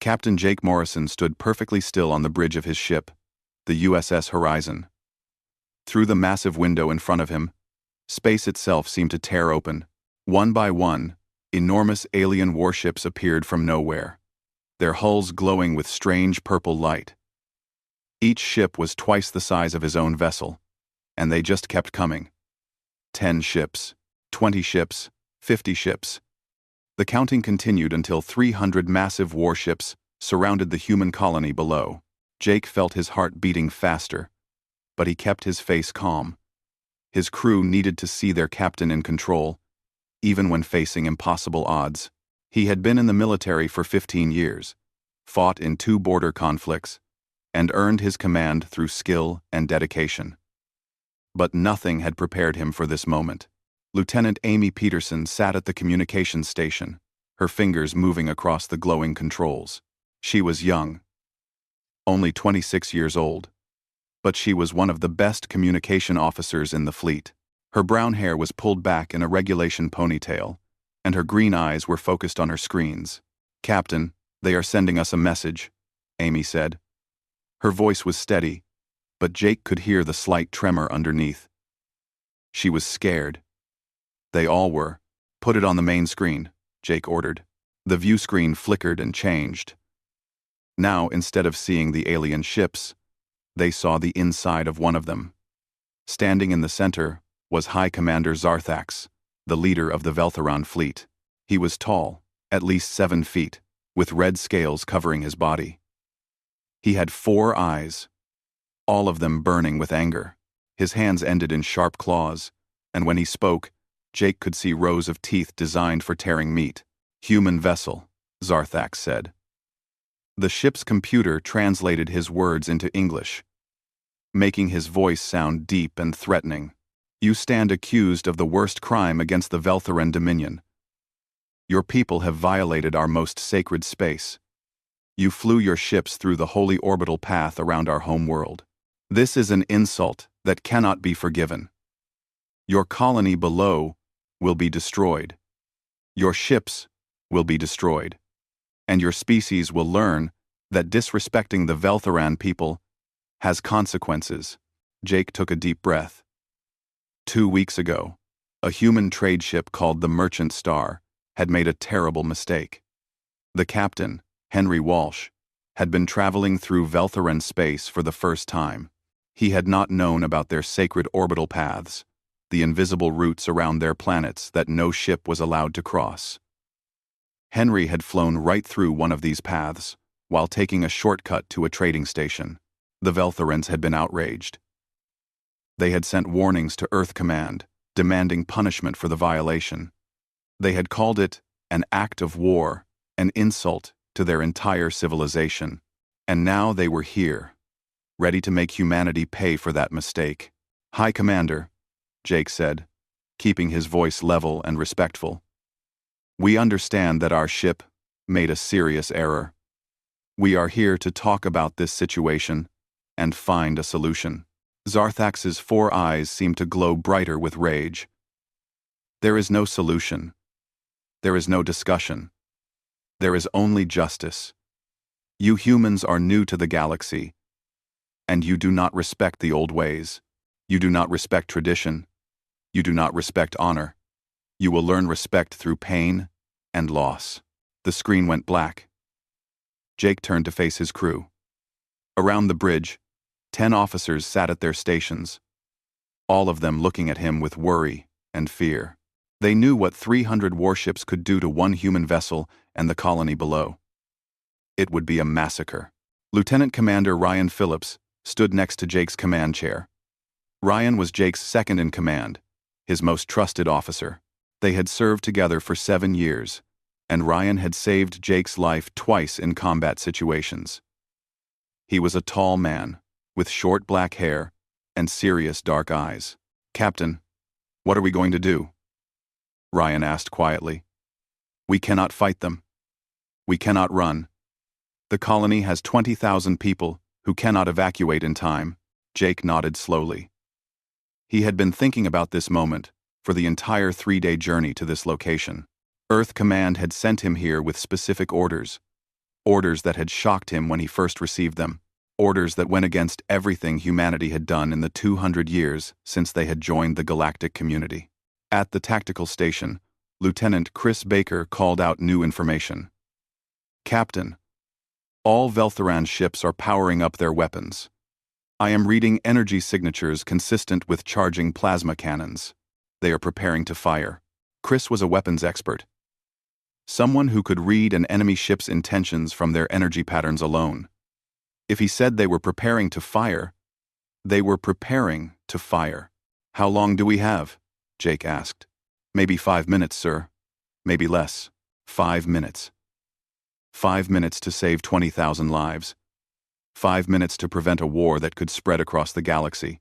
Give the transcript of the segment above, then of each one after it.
Captain Jake Morrison stood perfectly still on the bridge of his ship, the USS Horizon. Through the massive window in front of him, space itself seemed to tear open. One by one, enormous alien warships appeared from nowhere, their hulls glowing with strange purple light. Each ship was twice the size of his own vessel, and they just kept coming. 10 ships, 20 ships, 50 ships. The counting continued until 300 massive warships surrounded the human colony below. Jake felt his heart beating faster, but he kept his face calm. His crew needed to see their captain in control, even when facing impossible odds. He had been in the military for 15 years, fought in 2 border conflicts, and earned his command through skill and dedication. But nothing had prepared him for this moment. Lieutenant Amy Peterson sat at the communications station, her fingers moving across the glowing controls. She was young, only 26 years old, but she was one of the best communication officers in the fleet. Her brown hair was pulled back in a regulation ponytail, and her green eyes were focused on her screens. "Captain, they are sending us a message," Amy said. Her voice was steady, but Jake could hear the slight tremor underneath. She was scared. They all were. "Put it on the main screen," Jake ordered. The view screen flickered and changed. Now, instead of seeing the alien ships, they saw the inside of one of them. Standing in the center was High Commander Zarthax, the leader of the Veltheron fleet. He was tall, at least 7 feet, with red scales covering his body. He had 4 eyes, all of them burning with anger. His hands ended in sharp claws, and when he spoke, Jake could see rows of teeth designed for tearing meat. "Human vessel," Zarthax said. The ship's computer translated his words into English, making his voice sound deep and threatening. "You stand accused of the worst crime against the Veltheran Dominion. Your people have violated our most sacred space. You flew your ships through the holy orbital path around our home world. This is an insult that cannot be forgiven. Your colony below will be destroyed. Your ships will be destroyed. And your species will learn that disrespecting the Veltheran people has consequences." Jake took a deep breath. 2 weeks ago, a human trade ship called the Merchant Star had made a terrible mistake. The captain, Henry Walsh, had been traveling through Veltheran space for the first time. He had not known about their sacred orbital paths, the invisible routes around their planets that no ship was allowed to cross. Henry had flown right through one of these paths, while taking a shortcut to a trading station. The Veltherans had been outraged. They had sent warnings to Earth Command, demanding punishment for the violation. They had called it an act of war, an insult to their entire civilization. And now they were here, ready to make humanity pay for that mistake. "High Commander," Jake said, keeping his voice level and respectful, "we understand that our ship made a serious error. We are here to talk about this situation and find a solution." Zarthax's 4 eyes seemed to glow brighter with rage. "There is no solution. There is no discussion. There is only justice. You humans are new to the galaxy, and you do not respect the old ways. You do not respect tradition. You do not respect honor. You will learn respect through pain and loss." The screen went black. Jake turned to face his crew. Around the bridge, 10 officers sat at their stations, all of them looking at him with worry and fear. They knew what 300 warships could do to one human vessel and the colony below. It would be a massacre. Lieutenant Commander Ryan Phillips stood next to Jake's command chair. Ryan was Jake's second in command, his most trusted officer. They had served together for 7 years, and Ryan had saved Jake's life twice in combat situations. He was a tall man, with short black hair and serious dark eyes. "Captain, what are we going to do?" Ryan asked quietly. "We cannot fight them. We cannot run. The colony has 20,000 people who cannot evacuate in time." Jake nodded slowly. He had been thinking about this moment for the entire 3-day journey to this location. Earth Command had sent him here with specific orders, Orders that had shocked him when he first received them. Orders that went against everything humanity had done in the 200 years since they had joined the galactic community. At the tactical station, Lieutenant Chris Baker called out new information. Captain, all Veltheran ships are powering up their weapons. I am reading energy signatures consistent with charging plasma cannons. They are preparing to fire. Chris was a weapons expert. Someone who could read an enemy ship's intentions from their energy patterns alone. If he said they were preparing to fire, they were preparing to fire. How long do we have? Jake asked. Maybe 5 minutes, sir. Maybe less. 5 minutes. 5 minutes to save 20,000 lives. 5 minutes to prevent a war that could spread across the galaxy.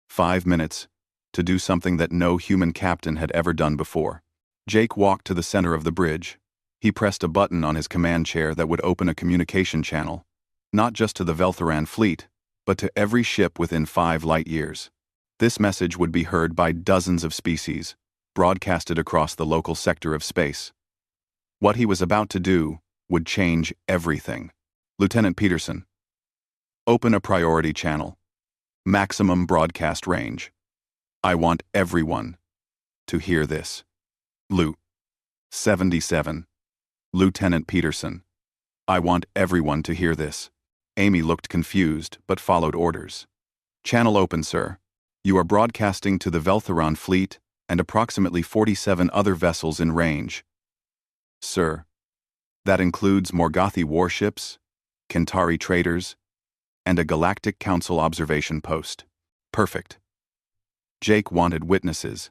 5 minutes to do something that no human captain had ever done before. Jake walked to the center of the bridge. He pressed a button on his command chair that would open a communication channel, not just to the Veltheran fleet, but to every ship within 5 light years. This message would be heard by dozens of species, broadcasted across the local sector of space. What he was about to do would change everything. Lieutenant Peterson, open a priority channel. Maximum broadcast range. I want everyone to hear this. Lu. 77. Lieutenant Peterson. I want everyone to hear this. Amy looked confused, but followed orders. Channel open, sir. You are broadcasting to the Veltheran fleet and approximately 47 other vessels in range. Sir. That includes Morgothi warships, Kentari traders, and a Galactic Council observation post. Perfect. Jake wanted witnesses.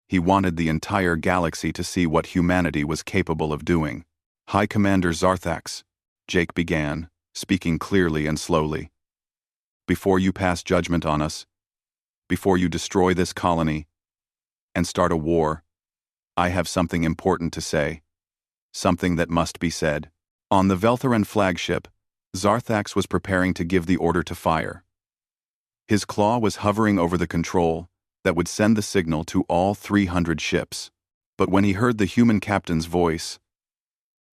He wanted the entire galaxy to see what humanity was capable of doing. High Commander Zarthax, Jake began, speaking clearly and slowly. Before you pass judgment on us, before you destroy this colony and start a war, I have something important to say. Something that must be said. On the Veltheran flagship, Zarthax was preparing to give the order to fire. His claw was hovering over the control that would send the signal to all 300 ships. But when he heard the human captain's voice,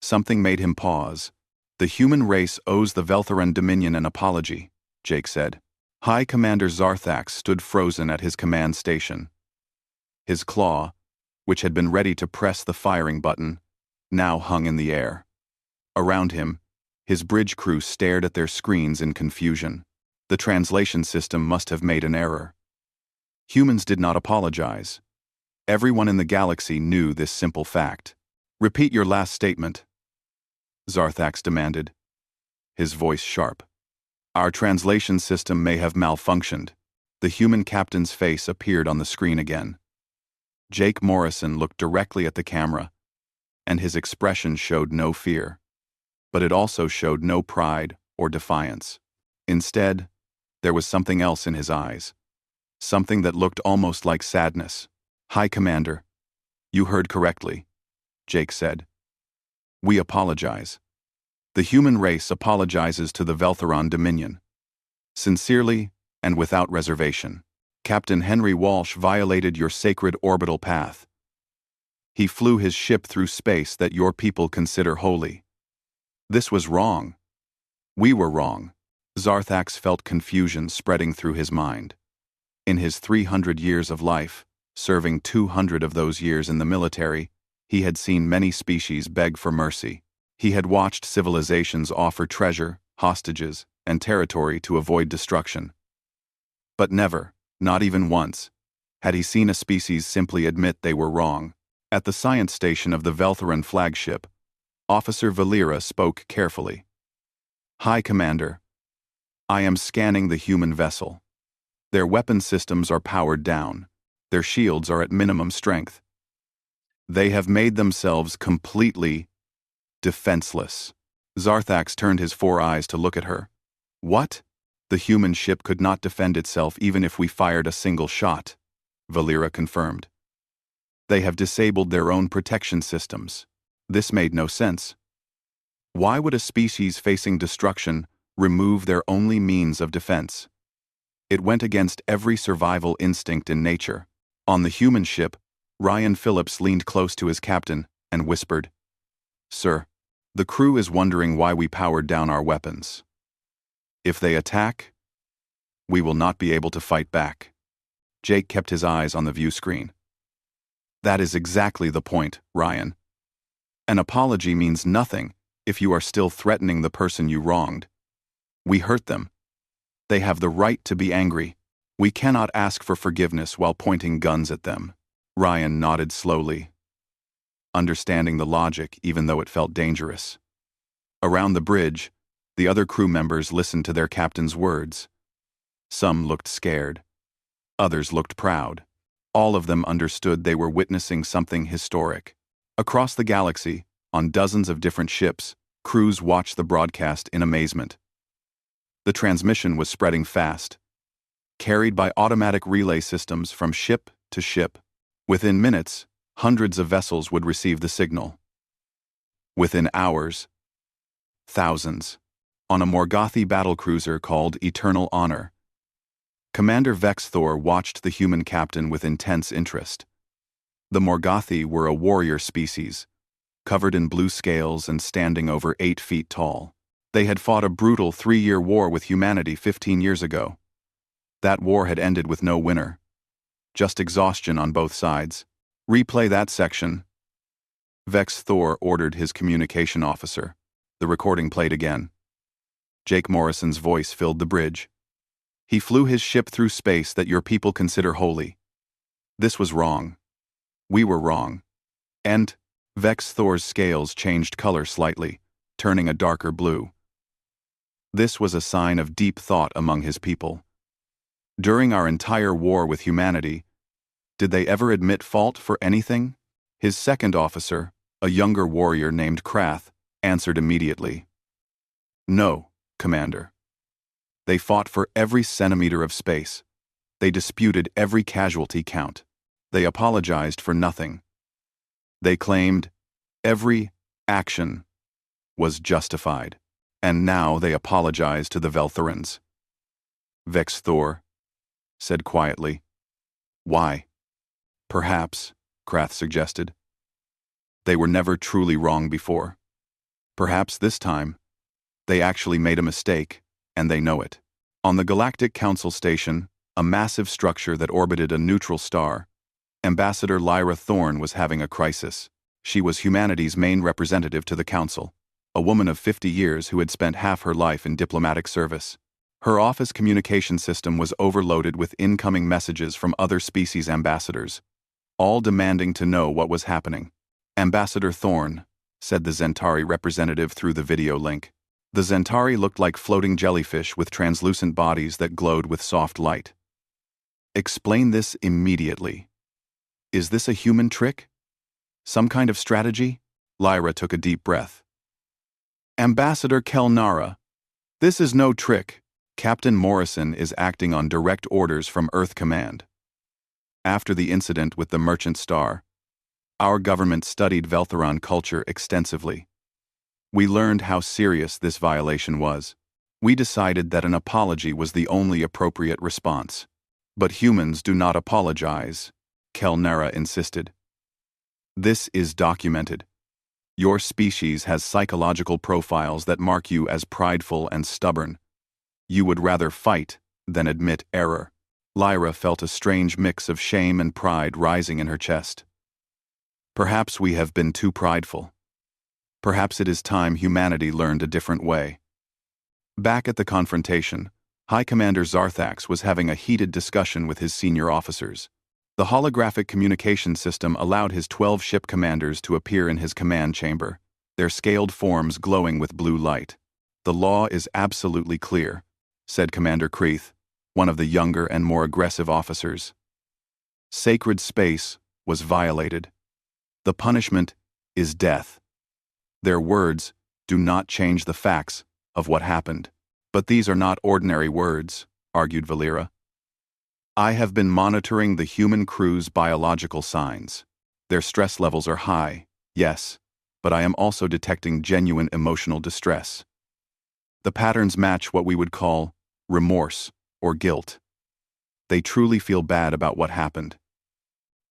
something made him pause. The human race owes the Veltheran Dominion an apology, Jake said. High Commander Zarthax stood frozen at his command station. His claw, which had been ready to press the firing button, now hung in the air. Around him, his bridge crew stared at their screens in confusion. The translation system must have made an error. Humans did not apologize. Everyone in the galaxy knew this simple fact. Repeat your last statement, Zarthax demanded, his voice sharp. Our translation system may have malfunctioned. The human captain's face appeared on the screen again. Jake Morrison looked directly at the camera, and his expression showed no fear. But it also showed no pride or defiance. Instead, there was something else in his eyes. Something that looked almost like sadness. High Commander, you heard correctly, Jake said. We apologize. The human race apologizes to the Veltheran Dominion. Sincerely and without reservation. Captain Henry Walsh violated your sacred orbital path. He flew his ship through space that your people consider holy. This was wrong. We were wrong. Zarthax felt confusion spreading through his mind. In his 300 years of life, serving 200 of those years in the military, he had seen many species beg for mercy. He had watched civilizations offer treasure, hostages, and territory to avoid destruction. But never, not even once, had he seen a species simply admit they were wrong. At the science station of the Veltheran flagship, Officer Valera spoke carefully. High Commander, I am scanning the human vessel. Their weapon systems are powered down. Their shields are at minimum strength. They have made themselves completely defenseless. Zarthax turned his 4 eyes to look at her. What? The human ship could not defend itself even if we fired a single shot, Valera confirmed. They have disabled their own protection systems. This made no sense. Why would a species facing destruction remove their only means of defense? It went against every survival instinct in nature. On the human ship, Ryan Phillips leaned close to his captain and whispered, Sir, The crew is wondering why we powered down our weapons. If they attack, we will not be able to fight back. Jake kept his eyes on the view screen. That is exactly the point, Ryan. An apology means nothing if you are still threatening the person you wronged. We hurt them. They have the right to be angry. We cannot ask for forgiveness while pointing guns at them. Ryan nodded slowly, understanding the logic even though it felt dangerous. Around the bridge, the other crew members listened to their captain's words. Some looked scared. Others looked proud. All of them understood they were witnessing something historic. Across the galaxy, on dozens of different ships, crews watched the broadcast in amazement. The transmission was spreading fast, carried by automatic relay systems from ship to ship. Within minutes, hundreds of vessels would receive the signal. Within hours, thousands. On a Morgothi battlecruiser called Eternal Honor, Commander Vex Thor watched the human captain with intense interest. The Morgothi were a warrior species, covered in blue scales and standing over 8 feet tall. They had fought a brutal 3-year war with humanity 15 years ago. That war had ended with no winner. Just exhaustion on both sides. Replay that section. Vex Thor ordered his communication officer. The recording played again. Jake Morrison's voice filled the bridge. He flew his ship through space that your people consider holy. This was wrong. We were wrong. And Vex Thor's scales changed color slightly, turning a darker blue. This was a sign of deep thought among his people. During our entire war with humanity, did they ever admit fault for anything? His second officer, a younger warrior named Krath, answered immediately. No, Commander. They fought for every centimeter of space. They disputed every casualty count. They apologized for nothing. They claimed every action was justified, and now they apologize to the Velthorans. Vex Thor said quietly. Why? Perhaps, Krath suggested. They were never truly wrong before. Perhaps this time, they actually made a mistake, and they know it. On the Galactic Council Station, a massive structure that orbited a neutral star, Ambassador Lyra Thorne was having a crisis. She was humanity's main representative to the Council, a woman of 50 years who had spent half her life in diplomatic service. Her office communication system was overloaded with incoming messages from other species ambassadors, all demanding to know what was happening. Ambassador Thorne, said the Zentari representative through the video link. The Zentari looked like floating jellyfish with translucent bodies that glowed with soft light. Explain this immediately. Is this a human trick? Some kind of strategy? Lyra took a deep breath. Ambassador Kelnara, this is no trick. Captain Morrison is acting on direct orders from Earth Command. After the incident with the Merchant Star, our government studied Velthoran culture extensively. We learned how serious this violation was. We decided that an apology was the only appropriate response. But humans do not apologize, Kelnara insisted. This is documented. Your species has psychological profiles that mark you as prideful and stubborn. You would rather fight than admit error. Lyra felt a strange mix of shame and pride rising in her chest. Perhaps we have been too prideful. Perhaps it is time humanity learned a different way. Back at the confrontation, High Commander Zarthax was having a heated discussion with his senior officers. The holographic communication system allowed his 12 ship commanders to appear in his command chamber, their scaled forms glowing with blue light. The law is absolutely clear, said Commander Kreeth, one of the younger and more aggressive officers. Sacred space was violated. The punishment is death. Their words do not change the facts of what happened. But these are not ordinary words, argued Valera. I have been monitoring the human crew's biological signs. Their stress levels are high, yes, but I am also detecting genuine emotional distress. The patterns match what we would call remorse or guilt. They truly feel bad about what happened.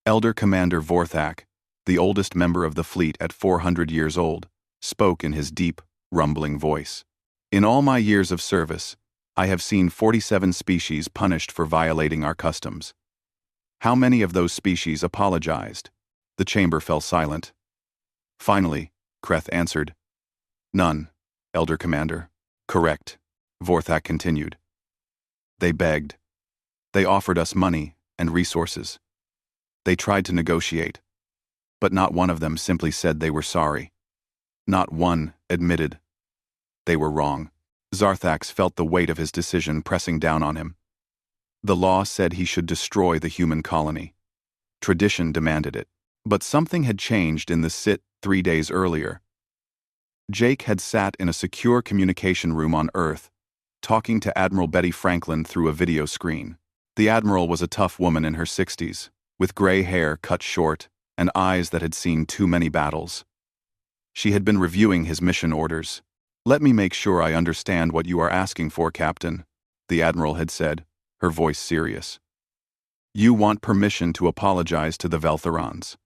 Elder Commander Vorthak, the oldest member of the fleet at 400 years old, spoke in his deep, rumbling voice. "In all my years of service, I have seen 47 species punished for violating our customs. How many of those species apologized?" The chamber fell silent. Finally, Kreth answered. "None, Elder Commander." "Correct," Vorthak continued. "They begged. They offered us money and resources. They tried to negotiate. But not one of them simply said they were sorry. Not one admitted they were wrong." Zarthax felt the weight of his decision pressing down on him. The law said he should destroy the human colony. Tradition demanded it. But something had changed in the sit 3 days earlier. Jake had sat in a secure communication room on Earth, talking to Admiral Betty Franklin through a video screen. The Admiral was a tough woman in her 60s, with gray hair cut short and eyes that had seen too many battles. She had been reviewing his mission orders. "Let me make sure I understand what you are asking for, Captain," the Admiral had said, her voice serious. "You want permission to apologize to the Veltherons.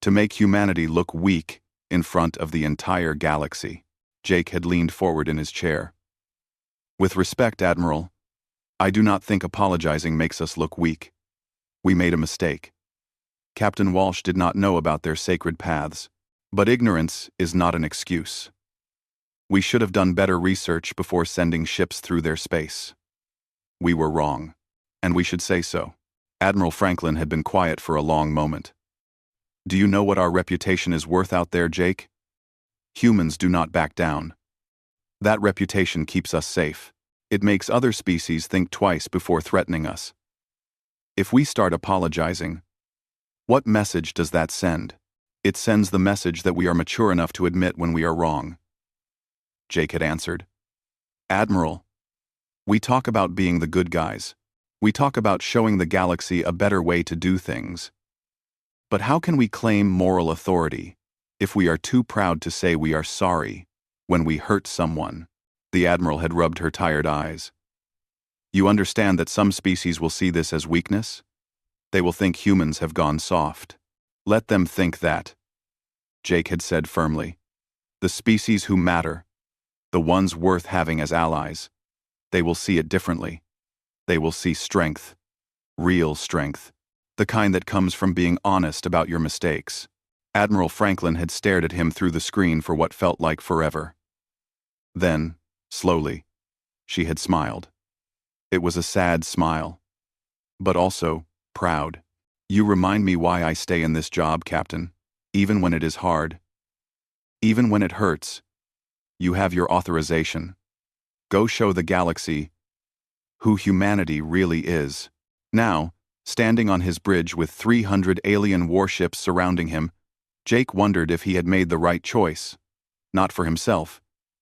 To make humanity look weak in front of the entire galaxy." Jake had leaned forward in his chair. "With respect, Admiral, I do not think apologizing makes us look weak. We made a mistake. Captain Walsh did not know about their sacred paths, but ignorance is not an excuse. We should have done better research before sending ships through their space. We were wrong, and we should say so." Admiral Franklin had been quiet for a long moment. "Do you know what our reputation is worth out there, Jake? Humans do not back down. That reputation keeps us safe. It makes other species think twice before threatening us. If we start apologizing, what message does that send? It sends the message that we are mature enough to admit when we are wrong." Jake had answered. "Admiral, we talk about being the good guys. We talk about showing the galaxy a better way to do things. But how can we claim moral authority if we are too proud to say we are sorry when we hurt someone?" The Admiral had rubbed her tired eyes. "You understand that some species will see this as weakness? They will think humans have gone soft. Let them think that," Jake had said firmly. "The species who matter, the ones worth having as allies, they will see it differently. They will see strength, real strength, the kind that comes from being honest about your mistakes." Admiral Franklin had stared at him through the screen for what felt like forever. Then, slowly, she had smiled. It was a sad smile, but also proud. "You remind me why I stay in this job, Captain, even when it is hard. Even when it hurts. You have your authorization. Go show the galaxy who humanity really is." Now, standing on his bridge with 300 alien warships surrounding him, Jake wondered if he had made the right choice. Not for himself.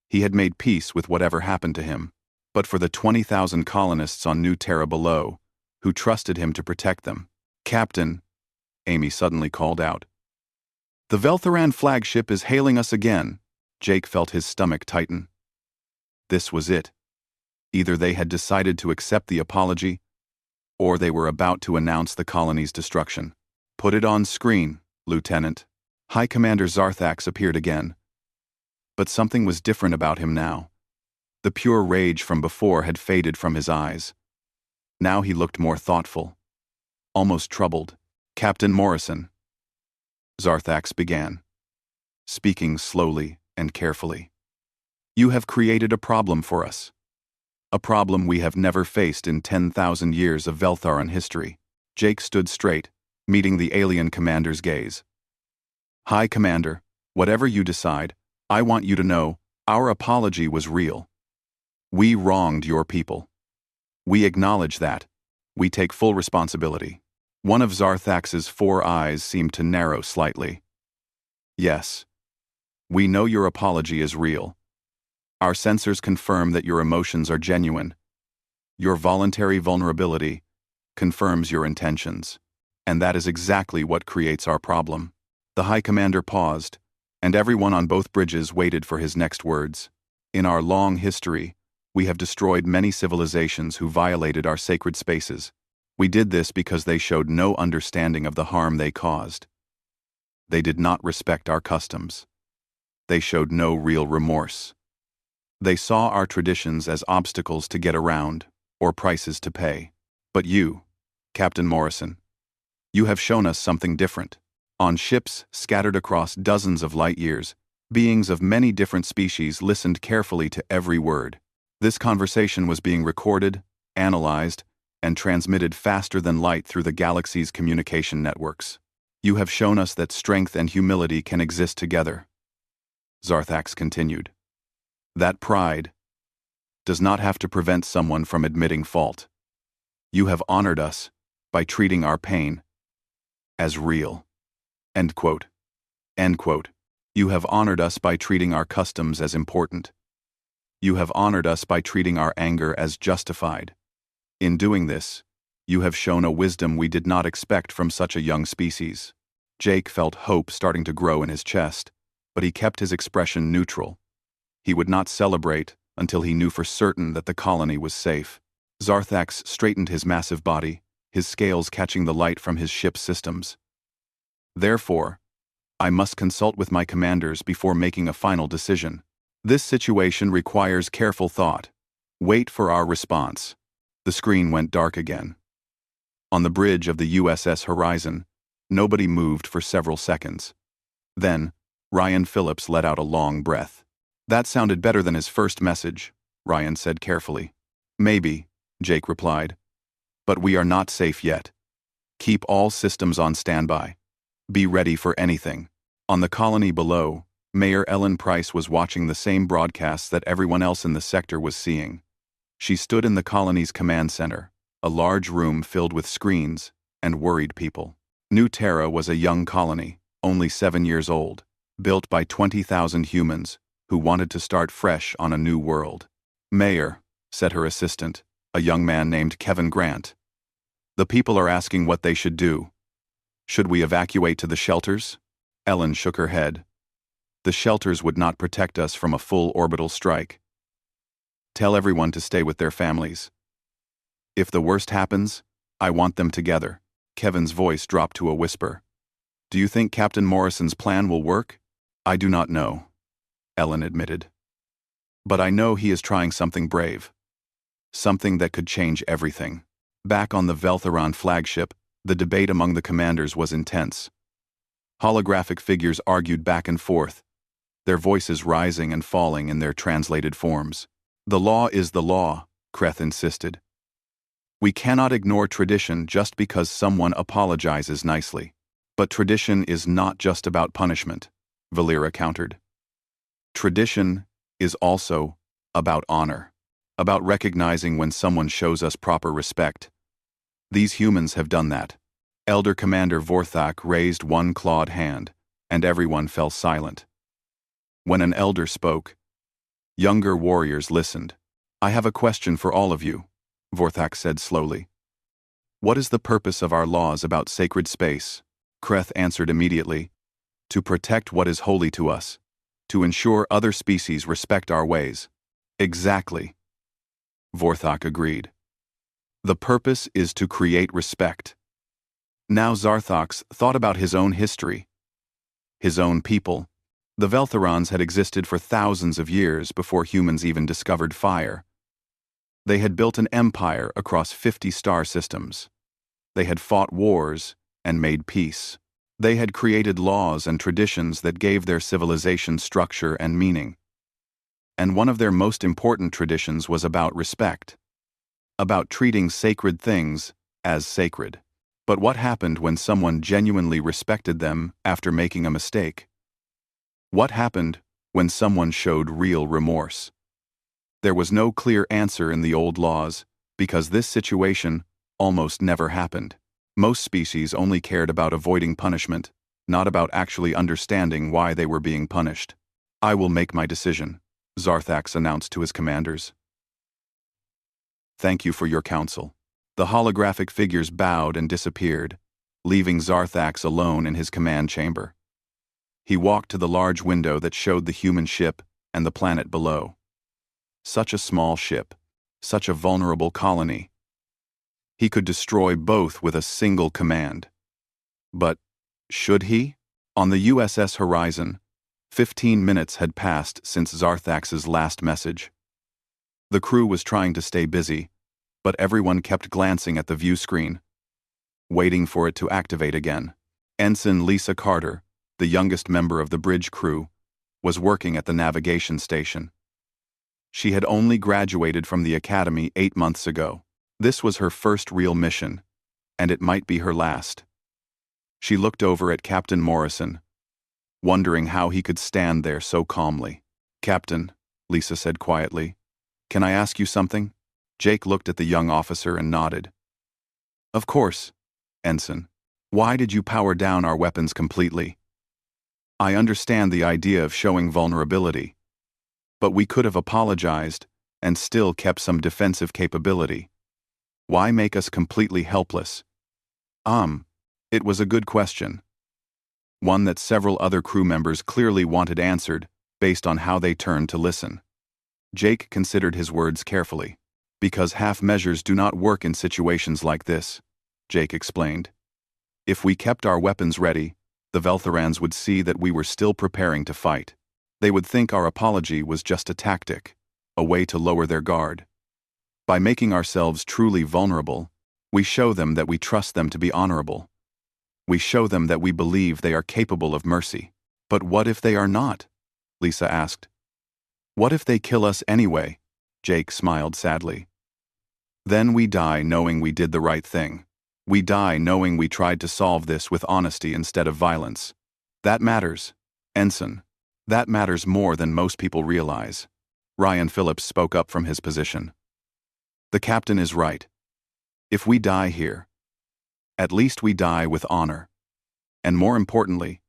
He had made peace with whatever happened to him, but for the 20,000 colonists on New Terra below, who trusted him to protect them. "Captain," Amy suddenly called out. "The Veltheran flagship is hailing us again." Jake felt his stomach tighten. This was it. Either they had decided to accept the apology, or they were about to announce the colony's destruction. "Put it on screen, Lieutenant." High Commander Zarthax appeared again. But something was different about him now. The pure rage from before had faded from his eyes. Now he looked more thoughtful, almost troubled. "Captain Morrison," Zarthax began, speaking slowly and carefully. "You have created a problem for us. A problem we have never faced in 10,000 years of Veltharan history." Jake stood straight, meeting the alien commander's gaze. "High Commander, whatever you decide, I want you to know, our apology was real. We wronged your people. We acknowledge that. We take full responsibility." One of Zarthax's 4 eyes seemed to narrow slightly. "Yes. We know your apology is real. Our sensors confirm that your emotions are genuine. Your voluntary vulnerability confirms your intentions. And that is exactly what creates our problem." The High Commander paused, and everyone on both bridges waited for his next words. "In our long history, we have destroyed many civilizations who violated our sacred spaces. We did this because they showed no understanding of the harm they caused. They did not respect our customs. They showed no real remorse. They saw our traditions as obstacles to get around, or prices to pay. But you, Captain Morrison, you have shown us something different. On ships scattered across dozens of light years, beings of many different species listened carefully to every word. This conversation was being recorded, analyzed, and transmitted faster than light through the galaxy's communication networks. You have shown us that strength and humility can exist together. Zarthax continued. That pride does not have to prevent someone from admitting fault. You have honored us by treating our pain as real. End quote. End quote. You have honored us by treating our customs as important. You have honored us by treating our anger as justified. In doing this, you have shown a wisdom we did not expect from such a young species. Jake felt hope starting to grow in his chest, but he kept his expression neutral. He would not celebrate until he knew for certain that the colony was safe. Zarthax straightened his massive body, his scales catching the light from his ship's systems. Therefore, I must consult with my commanders before making a final decision. This situation requires careful thought. Wait for our response. The screen went dark again. On the bridge of the USS Horizon, nobody moved for several seconds. Then, Ryan Phillips let out a long breath. That sounded better than his first message, Ryan said carefully. Maybe, Jake replied. But we are not safe yet. Keep all systems on standby. Be ready for anything. On the colony below, Mayor Ellen Price was watching the same broadcasts that everyone else in the sector was seeing. She stood in the colony's command center, a large room filled with screens and worried people. New Terra was a young colony, only 7 years old, built by 20,000 humans who wanted to start fresh on a new world. Mayor, said her assistant, a young man named Kevin Grant. The people are asking what they should do. Should we evacuate to the shelters? Ellen shook her head. The shelters would not protect us from a full orbital strike. Tell everyone to stay with their families. If the worst happens, I want them together. Kevin's voice dropped to a whisper. Do you think Captain Morrison's plan will work? I do not know, Ellen admitted. But I know he is trying something brave. Something that could change everything. Back on the Veltheron flagship, the debate among the commanders was intense. Holographic figures argued back and forth, their voices rising and falling in their translated forms. The law is the law, Kreth insisted. We cannot ignore tradition just because someone apologizes nicely. But tradition is not just about punishment, Valera countered. Tradition is also about honor, about recognizing when someone shows us proper respect. These humans have done that. Elder Commander Vorthak raised one clawed hand, and everyone fell silent. When an elder spoke, younger warriors listened. I have a question for all of you, Vorthak said slowly. What is the purpose of our laws about sacred space? Kreth answered immediately. To protect what is holy to us. To ensure other species respect our ways. Exactly. Vorthak agreed. The purpose is to create respect. Now Zarthax thought about his own history. His own people. The Veltherons had existed for thousands of years before humans even discovered fire. They had built an empire across 50 star systems. They had fought wars and made peace. They had created laws and traditions that gave their civilization structure and meaning. And one of their most important traditions was about respect. About treating sacred things as sacred. But what happened when someone genuinely respected them after making a mistake? What happened when someone showed real remorse? There was no clear answer in the old laws, because this situation almost never happened. Most species only cared about avoiding punishment, not about actually understanding why they were being punished. I will make my decision, Zarthax announced to his commanders. Thank you for your counsel. The holographic figures bowed and disappeared, leaving Zarthax alone in his command chamber. He walked to the large window that showed the human ship and the planet below. Such a small ship, such a vulnerable colony. He could destroy both with a single command. But should he? On the USS Horizon, 15 minutes had passed since Zarthax's last message. The crew was trying to stay busy, but everyone kept glancing at the view screen, waiting for it to activate again. Ensign Lisa Carter, the youngest member of the bridge crew, was working at the navigation station. She had only graduated from the academy 8 months ago. This was her first real mission, and it might be her last. She looked over at Captain Morrison, wondering how he could stand there so calmly. "Captain," Lisa said quietly, "can I ask you something?" Jake looked at the young officer and nodded. "Of course, Ensign. Why did you power down our weapons completely? I understand the idea of showing vulnerability, but we could have apologized and still kept some defensive capability. Why make us completely helpless?" It was a good question. One that several other crew members clearly wanted answered based on how they turned to listen. Jake considered his words carefully. "Because half measures do not work in situations like this," Jake explained. "If we kept our weapons ready, the Veltharans would see that we were still preparing to fight. They would think our apology was just a tactic, a way to lower their guard. By making ourselves truly vulnerable, we show them that we trust them to be honorable. We show them that we believe they are capable of mercy." "But what if they are not?" Lisa asked. "What if they kill us anyway?" Jake smiled sadly. "Then we die knowing we did the right thing. We die knowing we tried to solve this with honesty instead of violence. That matters, Ensign. That matters more than most people realize." Ryan Phillips spoke up from his position. "The captain is right. If we die here, at least we die with honor. And more importantly,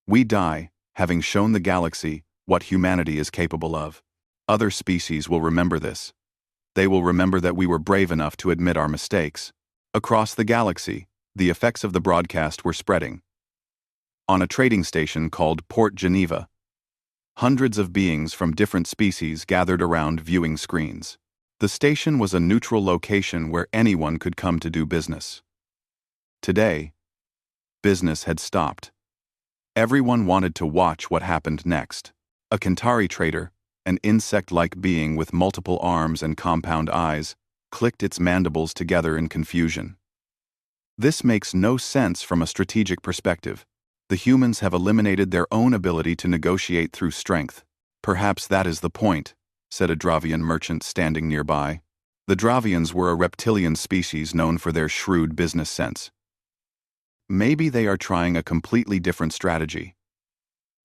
we die having shown the galaxy what humanity is capable of. Other species will remember this. They will remember that we were brave enough to admit our mistakes." Across the galaxy, the effects of the broadcast were spreading. On a trading station called Port Geneva, hundreds of beings from different species gathered around viewing screens. The station was a neutral location where anyone could come to do business. Today, business had stopped. Everyone wanted to watch what happened next. A Kentari trader, an insect-like being with multiple arms and compound eyes, clicked its mandibles together in confusion. "This makes no sense from a strategic perspective. The humans have eliminated their own ability to negotiate through strength. Perhaps that is the point," said a Dravian merchant standing nearby. The Dravians were a reptilian species known for their shrewd business sense. "Maybe they are trying a completely different strategy.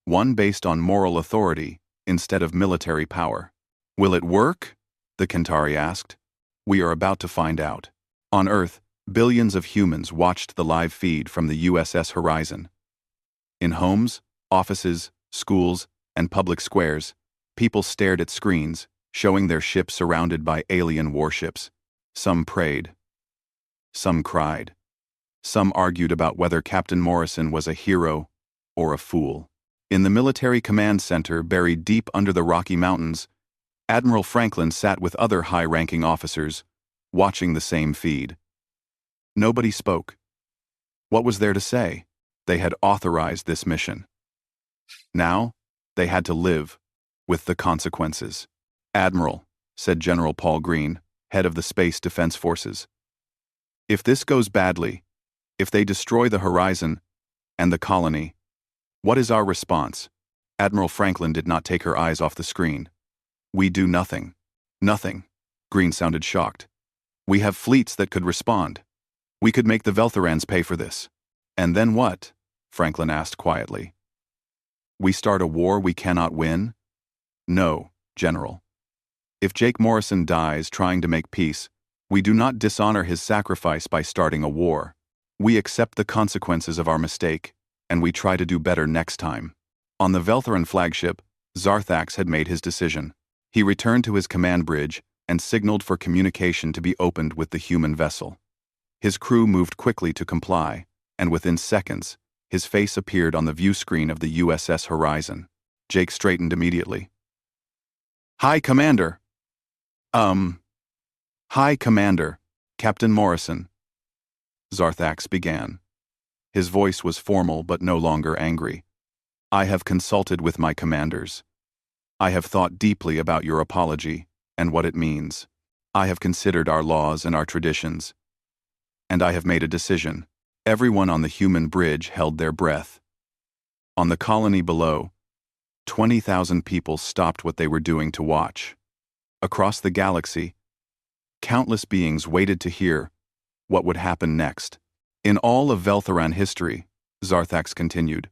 One based on moral authority instead of military power." "Will it work?" the Kentari asked. "We are about to find out." On Earth, billions of humans watched the live feed from the USS Horizon. In homes, offices, schools, and public squares, people stared at screens, showing their ships surrounded by alien warships. Some prayed. Some cried. Some argued about whether Captain Morrison was a hero or a fool. In the military command center buried deep under the Rocky Mountains, Admiral Franklin sat with other high-ranking officers, watching the same feed. Nobody spoke. What was there to say? They had authorized this mission. Now, they had to live with the consequences. "Admiral," said General Paul Green, head of the Space Defense Forces, "if this goes badly, if they destroy the Horizon and the colony, what is our response?" Admiral Franklin did not take her eyes off the screen. "We do nothing." "Nothing." Green sounded shocked. "We have fleets that could respond. We could make the Veltharans pay for this." "And then what?" Franklin asked quietly. "We start a war we cannot win?" "No, General. If Jake Morrison dies trying to make peace, we do not dishonor his sacrifice by starting a war. We accept the consequences of our mistake, and we try to do better next time." On the Veltharan flagship, Zarthax had made his decision. He returned to his command bridge and signaled for communication to be opened with the human vessel. His crew moved quickly to comply, and within seconds, his face appeared on the view screen of the USS Horizon. Jake straightened immediately. "Hi, Commander." Hi, Commander, Captain Morrison," Zarthax began. His voice was formal but no longer angry. I have consulted with my commanders. I have thought deeply about your apology and what it means. I have considered our laws and our traditions. And I have made a decision. Everyone on the human bridge held their breath. On the colony below, 20,000 people stopped what they were doing to watch. Across the galaxy, countless beings waited to hear what would happen next. In all of Veltheran history, Zarthax continued,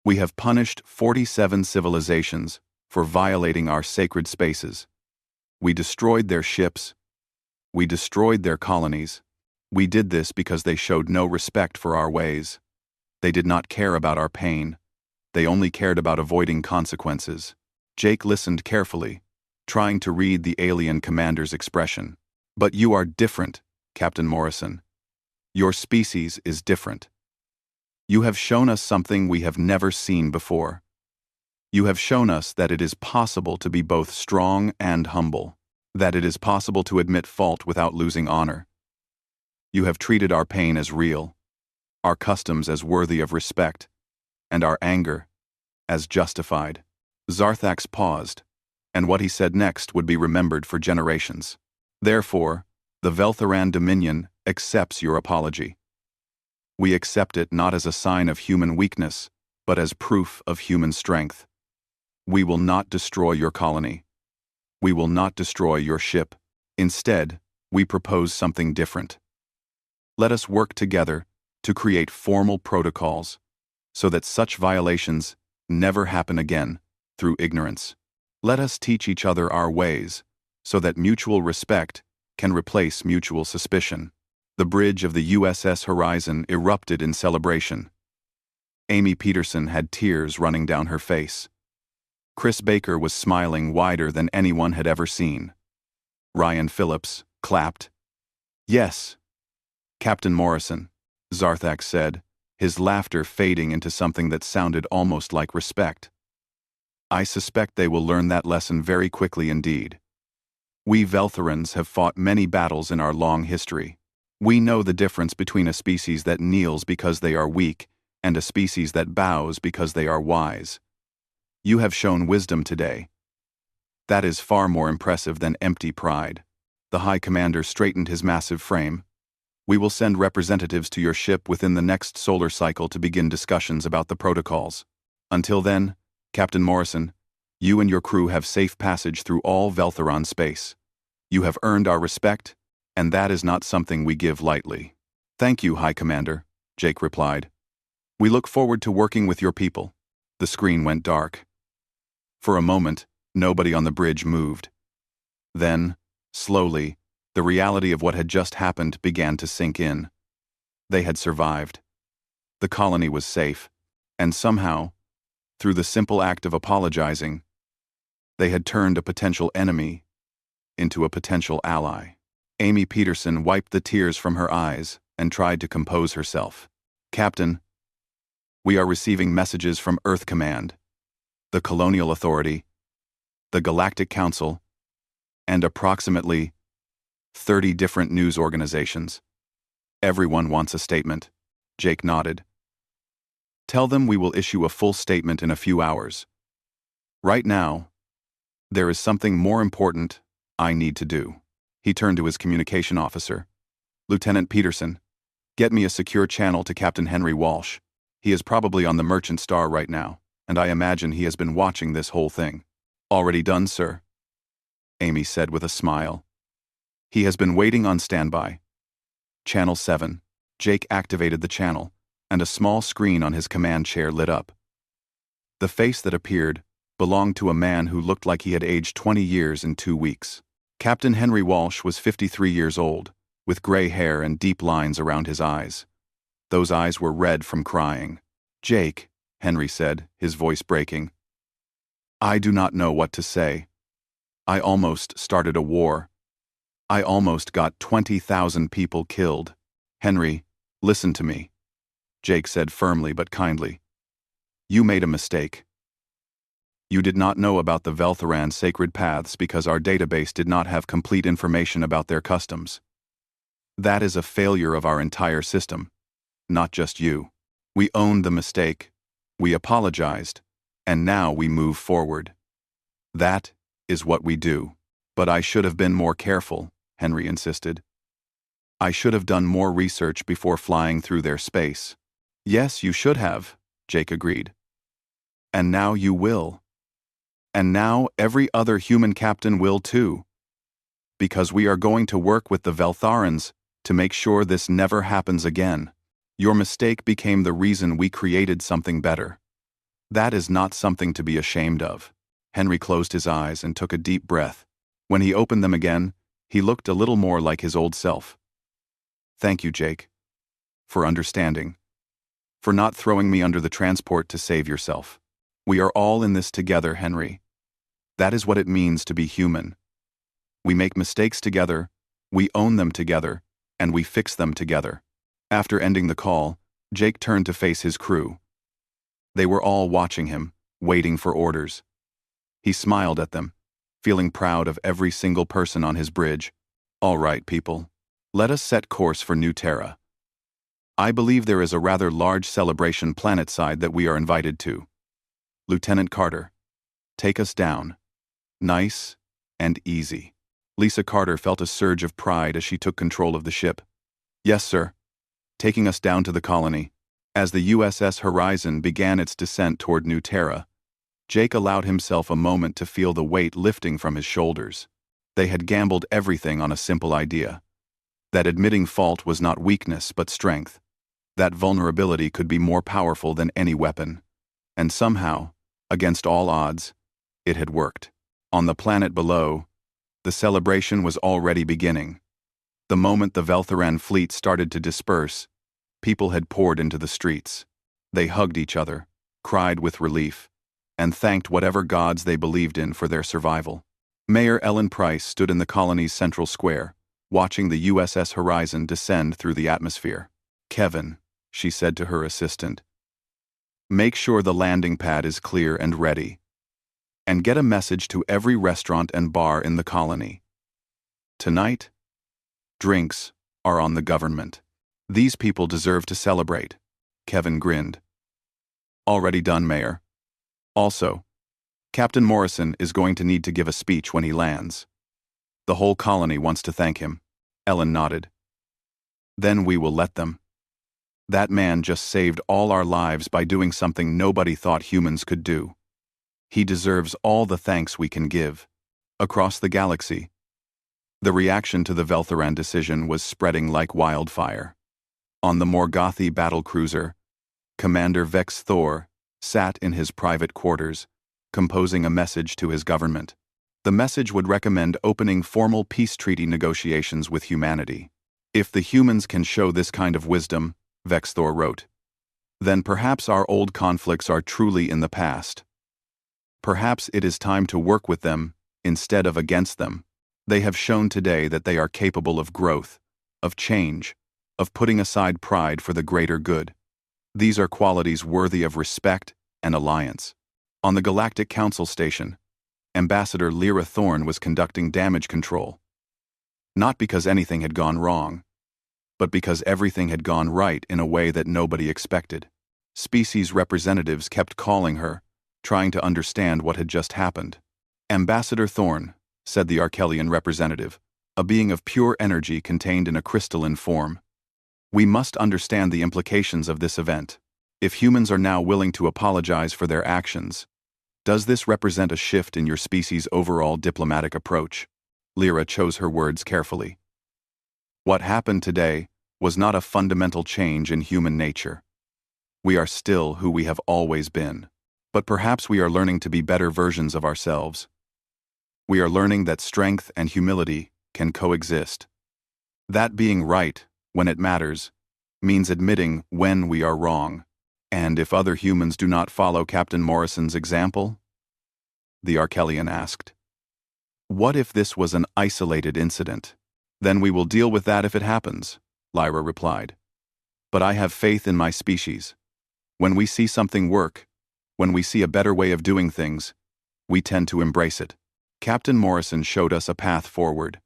we have punished 47 civilizations for violating our sacred spaces. We destroyed their ships. We destroyed their colonies. We did this because they showed no respect for our ways. They did not care about our pain. They only cared about avoiding consequences. Jake listened carefully, trying to read the alien commander's expression. But you are different, Captain Morrison. Your species is different. You have shown us something we have never seen before. You have shown us that it is possible to be both strong and humble, that it is possible to admit fault without losing honor. You have treated our pain as real, our customs as worthy of respect, and our anger as justified. Zarthax paused, and what he said next would be remembered for generations. Therefore, the Veltheran Dominion accepts your apology. We accept it not as a sign of human weakness, but as proof of human strength. We will not destroy your colony. We will not destroy your ship. Instead, we propose something different. Let us work together to create formal protocols so that such violations never happen again through ignorance. Let us teach each other our ways so that mutual respect can replace mutual suspicion. The bridge of the USS Horizon erupted in celebration. Amy Peterson had tears running down her face. Chris Baker was smiling wider than anyone had ever seen. Ryan Phillips clapped. Yes, Captain Morrison, Zarthax said, his laughter fading into something that sounded almost like respect. I suspect they will learn that lesson very quickly indeed. We Veltherans have fought many battles in our long history. We know the difference between a species that kneels because they are weak and a species that bows because they are wise. You have shown wisdom today. That is far more impressive than empty pride. The High Commander straightened his massive frame. We will send representatives to your ship within the next solar cycle to begin discussions about the protocols. Until then, Captain Morrison, you and your crew have safe passage through all Veltheran space. You have earned our respect, and that is not something we give lightly. Thank you, High Commander, Jake replied. We look forward to working with your people. The screen went dark. For a moment, nobody on the bridge moved. Then, slowly, the reality of what had just happened began to sink in. They had survived. The colony was safe, and somehow, through the simple act of apologizing, they had turned a potential enemy into a potential ally. Amy Peterson wiped the tears from her eyes and tried to compose herself. Captain, we are receiving messages from Earth Command, the Colonial Authority, the Galactic Council, and approximately 30 different news organizations. Everyone wants a statement. Jake nodded. Tell them we will issue a full statement in a few hours. Right now, there is something more important I need to do. He turned to his communication officer. Lieutenant Peterson, get me a secure channel to Captain Henry Walsh. He is probably on the Merchant Star right now, and I imagine he has been watching this whole thing. Already done, sir, Amy said with a smile. He has been waiting on standby. Channel 7. Jake activated the channel, and a small screen on his command chair lit up. The face that appeared belonged to a man who looked like he had aged 20 years in 2 weeks. Captain Henry Walsh was 53 years old, with gray hair and deep lines around his eyes. Those eyes were red from crying. Jake, Henry said, his voice breaking. I do not know what to say. I almost started a war. I almost got 20,000 people killed. Henry, listen to me, Jake said firmly but kindly. You made a mistake. You did not know about the Veltheran sacred paths because our database did not have complete information about their customs. That is a failure of our entire system, not just you. We owned the mistake. We apologized, and now we move forward. That is what we do. But I should have been more careful, Henry insisted. I should have done more research before flying through their space. Yes, you should have, Jake agreed. And now you will. And now every other human captain will too. Because we are going to work with the Veltharans to make sure this never happens again. Your mistake became the reason we created something better. That is not something to be ashamed of. Henry closed his eyes and took a deep breath. When he opened them again, he looked a little more like his old self. Thank you, Jake. For understanding. For not throwing me under the transport to save yourself. We are all in this together, Henry. That is what it means to be human. We make mistakes together, we own them together, and we fix them together. After ending the call, Jake turned to face his crew. They were all watching him, waiting for orders. He smiled at them, feeling proud of every single person on his bridge. All right, people. Let us set course for New Terra. I believe there is a rather large celebration planetside that we are invited to. Lieutenant Carter, take us down. Nice and easy. Lisa Carter felt a surge of pride as she took control of the ship. Yes, sir. Taking us down to the colony. As the USS Horizon began its descent toward New Terra, Jake allowed himself a moment to feel the weight lifting from his shoulders. They had gambled everything on a simple idea. That admitting fault was not weakness but strength. That vulnerability could be more powerful than any weapon. And somehow, against all odds, it had worked. On the planet below, the celebration was already beginning. The moment the Veltharan fleet started to disperse, people had poured into the streets. They hugged each other, cried with relief, and thanked whatever gods they believed in for their survival. Mayor Ellen Price stood in the colony's central square, watching the USS Horizon descend through the atmosphere. Kevin, she said to her assistant, make sure the landing pad is clear and ready. And get a message to every restaurant and bar in the colony. Tonight, drinks are on the government. These people deserve to celebrate. Kevin grinned. Already done, Mayor. Also, Captain Morrison is going to need to give a speech when he lands. The whole colony wants to thank him. Ellen nodded. Then we will let them. That man just saved all our lives by doing something nobody thought humans could do. He deserves all the thanks we can give. Across the galaxy, the reaction to the Veltharan decision was spreading like wildfire. On the Morgothi battlecruiser, Commander Vex Thor sat in his private quarters, composing a message to his government. The message would recommend opening formal peace treaty negotiations with humanity. If the humans can show this kind of wisdom, Vex Thor wrote, then perhaps our old conflicts are truly in the past. Perhaps it is time to work with them instead of against them. They have shown today that they are capable of growth, of change, of putting aside pride for the greater good. These are qualities worthy of respect and alliance. On the Galactic Council station, Ambassador Lyra Thorne was conducting damage control. Not because anything had gone wrong, but because everything had gone right in a way that nobody expected. Species representatives kept calling her, trying to understand what had just happened. Ambassador Thorne, said the Arkelian representative, a being of pure energy contained in a crystalline form. We must understand the implications of this event. If humans are now willing to apologize for their actions, does this represent a shift in your species' overall diplomatic approach? Lyra chose her words carefully. What happened today was not a fundamental change in human nature. We are still who we have always been, but perhaps we are learning to be better versions of ourselves. We are learning that strength and humility can coexist. That being right, when it matters, means admitting when we are wrong. And if other humans do not follow Captain Morrison's example? The Arkelian asked. What if this was an isolated incident? Then we will deal with that if it happens, Lyra replied. But I have faith in my species. When we see something work, when we see a better way of doing things, we tend to embrace it. Captain Morrison showed us a path forward.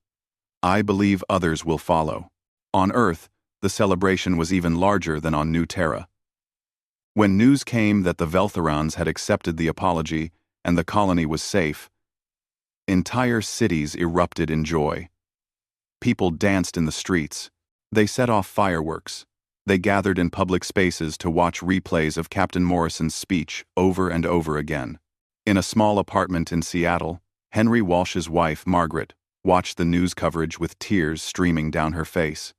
I believe others will follow. On Earth, the celebration was even larger than on New Terra. When news came that the Veltherons had accepted the apology and the colony was safe, entire cities erupted in joy. People danced in the streets. They set off fireworks. They gathered in public spaces to watch replays of Captain Morrison's speech over and over again. In a small apartment in Seattle, Henry Walsh's wife, Margaret, watched the news coverage with tears streaming down her face.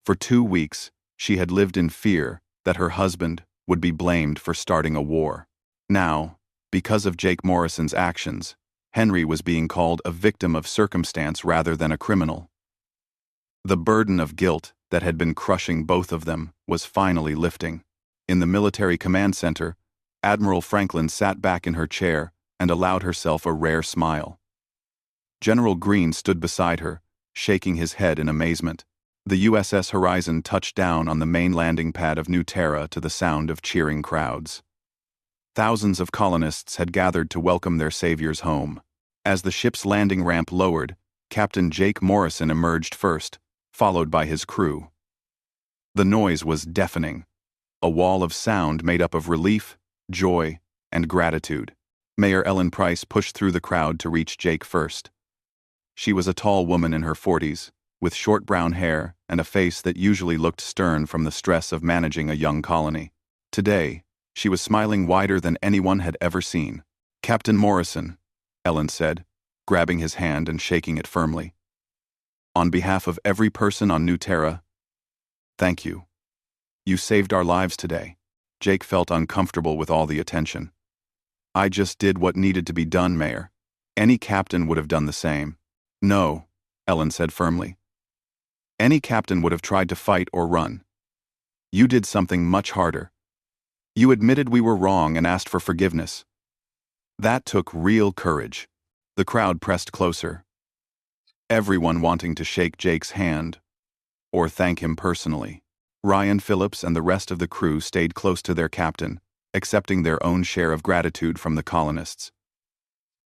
For 2 weeks, she had lived in fear that her husband would be blamed for starting a war. Now, because of Jake Morrison's actions, Henry was being called a victim of circumstance rather than a criminal. The burden of guilt that had been crushing both of them was finally lifting. In the military command center, Admiral Franklin sat back in her chair and allowed herself a rare smile. General Green stood beside her, shaking his head in amazement. The USS Horizon touched down on the main landing pad of New Terra to the sound of cheering crowds. Thousands of colonists had gathered to welcome their saviors home. As the ship's landing ramp lowered, Captain Jake Morrison emerged first, followed by his crew. The noise was deafening, a wall of sound made up of relief, joy, and gratitude. Mayor Ellen Price pushed through the crowd to reach Jake first. She was a tall woman in her 40s, with short brown hair and a face that usually looked stern from the stress of managing a young colony. Today, she was smiling wider than anyone had ever seen. "Captain Morrison," Ellen said, grabbing his hand and shaking it firmly. "On behalf of every person on New Terra, thank you. You saved our lives today." Jake felt uncomfortable with all the attention. "I just did what needed to be done, Mayor. Any captain would have done the same." "No," Ellen said firmly. "Any captain would have tried to fight or run. You did something much harder. You admitted we were wrong and asked for forgiveness. That took real courage." The crowd pressed closer, everyone wanting to shake Jake's hand or thank him personally. Ryan Phillips and the rest of the crew stayed close to their captain, accepting their own share of gratitude from the colonists.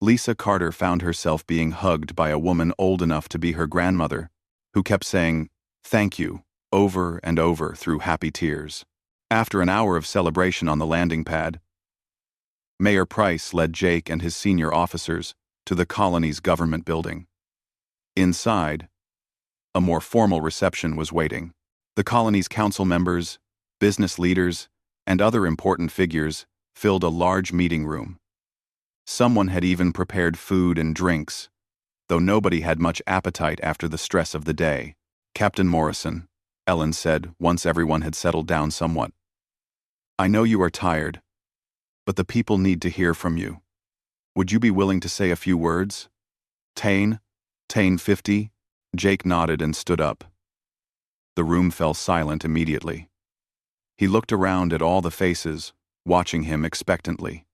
Lisa Carter found herself being hugged by a woman old enough to be her grandmother, who kept saying, "Thank you," over and over through happy tears. After an hour of celebration on the landing pad, Mayor Price led Jake and his senior officers to the colony's government building. Inside, a more formal reception was waiting. The colony's council members, business leaders, and other important figures filled a large meeting room. Someone had even prepared food and drinks, though nobody had much appetite after the stress of the day. "Captain Morrison," Ellen said once everyone had settled down somewhat, "I know you are tired, but the people need to hear from you. Would you be willing to say a few words?" Tane 50, Jake nodded and stood up. The room fell silent immediately. He looked around at all the faces, watching him expectantly.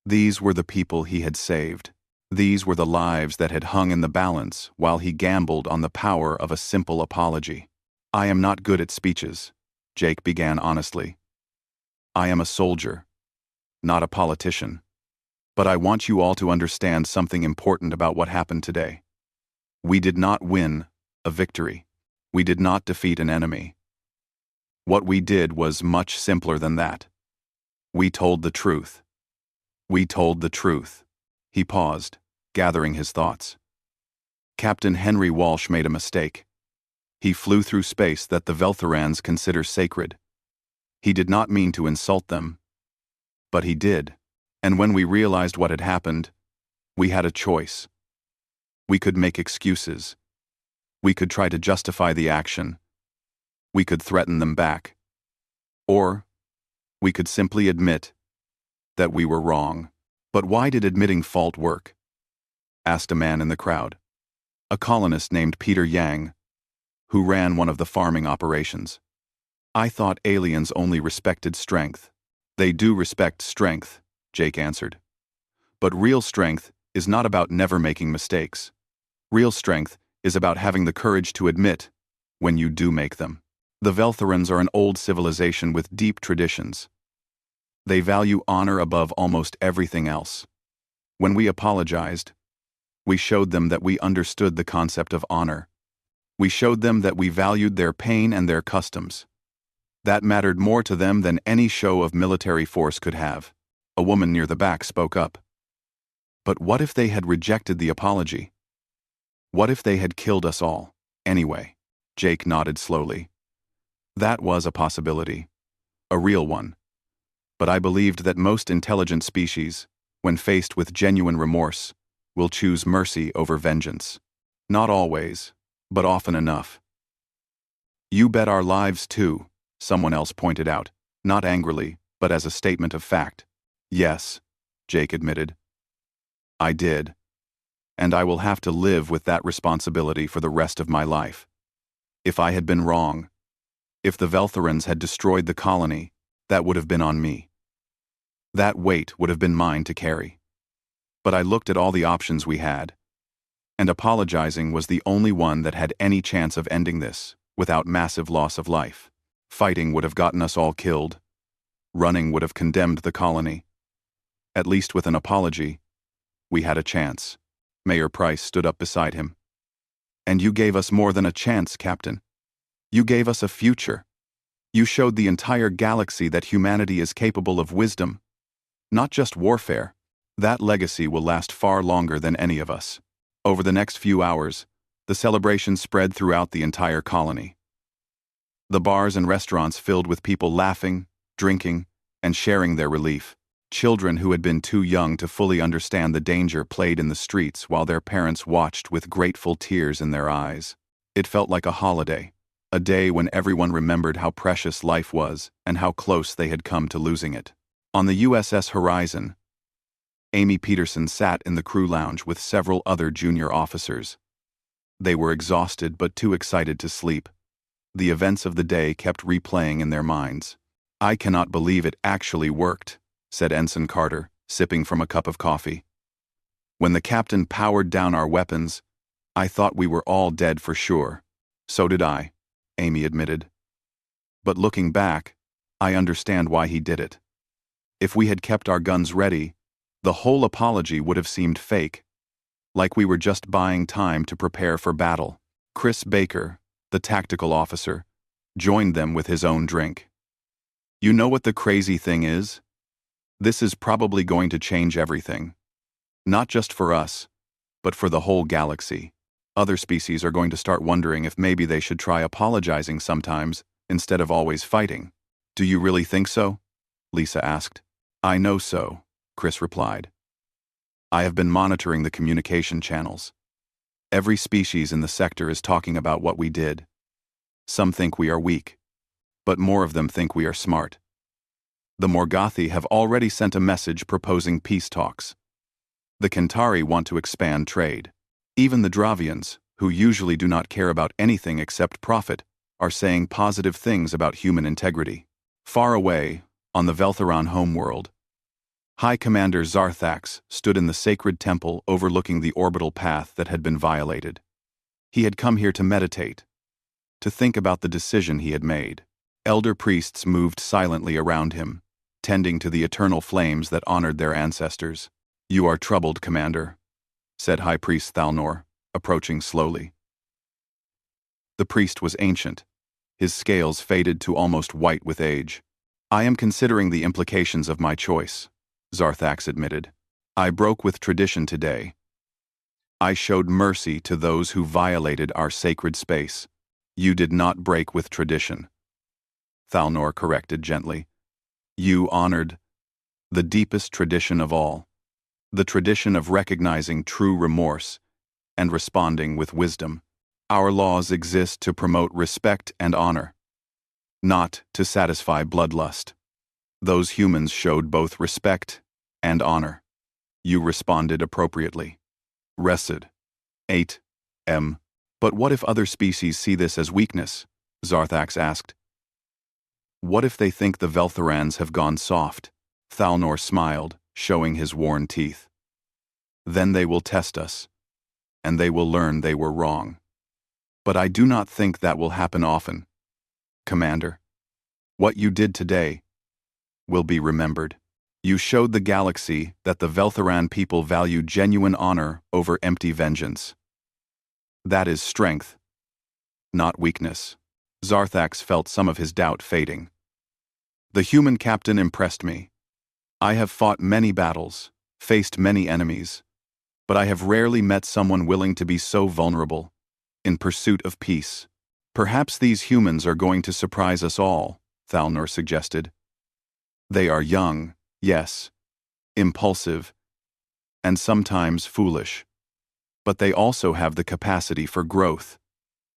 These were the people he had saved. These were the lives that had hung in the balance while he gambled on the power of a simple apology. "I am not good at speeches," Jake began honestly. "I am a soldier, not a politician. But I want you all to understand something important about what happened today. We did not win a victory. We did not defeat an enemy. What we did was much simpler than that. We told the truth. We told the truth." He paused, gathering his thoughts. Captain Henry Walsh made a mistake. He flew through space that the Veltherans consider sacred. He did not mean to insult them, but he did. And when we realized what had happened, we had a choice. We could make excuses. We could try to justify the action. We could threaten them back. Or we could simply admit that we were wrong. "But why did admitting fault work?" asked a man in the crowd. A colonist named Peter Yang, who ran one of the farming operations. "I thought aliens only respected strength." "They do respect strength," Jake answered. "But real strength is not about never making mistakes. Real strength is about having the courage to admit when you do make them." The Veltherans are an old civilization with deep traditions. They value honor above almost everything else. When we apologized, we showed them that we understood the concept of honor. We showed them that we valued their pain and their customs. That mattered more to them than any show of military force could have. A woman near the back spoke up. But what if they had rejected the apology? What if they had killed us all, anyway? Jake nodded slowly. That was a possibility. A real one. But I believed that most intelligent species, when faced with genuine remorse, will choose mercy over vengeance. Not always, but often enough. You bet our lives too, someone else pointed out, not angrily, but as a statement of fact. Yes, Jake admitted. I did. And I will have to live with that responsibility for the rest of my life. If I had been wrong, if the Veltharans had destroyed the colony, that would have been on me. That weight would have been mine to carry. But I looked at all the options we had, and apologizing was the only one that had any chance of ending this without massive loss of life. Fighting would have gotten us all killed. Running would have condemned the colony. At least with an apology, we had a chance. Mayor Price stood up beside him. And you gave us more than a chance, Captain. You gave us a future. You showed the entire galaxy that humanity is capable of wisdom, not just warfare. That legacy will last far longer than any of us. Over the next few hours, the celebration spread throughout the entire colony. The bars and restaurants filled with people laughing, drinking, and sharing their relief. Children who had been too young to fully understand the danger played in the streets while their parents watched with grateful tears in their eyes. It felt like a holiday, a day when everyone remembered how precious life was and how close they had come to losing it. On the USS Horizon, Amy Peterson sat in the crew lounge with several other junior officers. They were exhausted but too excited to sleep. The events of the day kept replaying in their minds. I cannot believe it actually worked, said Ensign Carter, sipping from a cup of coffee. When the captain powered down our weapons, I thought we were all dead for sure. So did I, Amy admitted. But looking back, I understand why he did it. If we had kept our guns ready, the whole apology would have seemed fake, like we were just buying time to prepare for battle. Chris Baker, the tactical officer, joined them with his own drink. You know what the crazy thing is? This is probably going to change everything. Not just for us, but for the whole galaxy. Other species are going to start wondering if maybe they should try apologizing sometimes instead of always fighting. Do you really think so? Lisa asked. I know so, Chris replied. I have been monitoring the communication channels. Every species in the sector is talking about what we did. Some think we are weak, but more of them think we are smart. The Morgothi have already sent a message proposing peace talks. The Kentari want to expand trade. Even the Dravians, who usually do not care about anything except profit, are saying positive things about human integrity. Far away, on the Veltharan homeworld, High Commander Zarthax stood in the sacred temple overlooking the orbital path that had been violated. He had come here to meditate, to think about the decision he had made. Elder priests moved silently around him, tending to the eternal flames that honored their ancestors. You are troubled, Commander, said High Priest Thalnor, approaching slowly. The priest was ancient. His scales faded to almost white with age. I am considering the implications of my choice, Zarthax admitted. I broke with tradition today. I showed mercy to those who violated our sacred space. You did not break with tradition, Thalnor corrected gently. You honored the deepest tradition of all, the tradition of recognizing true remorse and responding with wisdom. Our laws exist to promote respect and honor, not to satisfy bloodlust. Those humans showed both respect and honor. You responded appropriately. Rested. 8M. But what if other species see this as weakness? Zarthax asked. What if they think the Veltharans have gone soft? Thalnor smiled, showing his worn teeth. Then they will test us, and they will learn they were wrong. But I do not think that will happen often. Commander, what you did today will be remembered. You showed the galaxy that the Veltharan people value genuine honor over empty vengeance. That is strength, not weakness. Zarthax felt some of his doubt fading. The human captain impressed me. I have fought many battles, faced many enemies, but I have rarely met someone willing to be so vulnerable, in pursuit of peace. Perhaps these humans are going to surprise us all, Thalnor suggested. They are young, yes, impulsive, and sometimes foolish. But they also have the capacity for growth,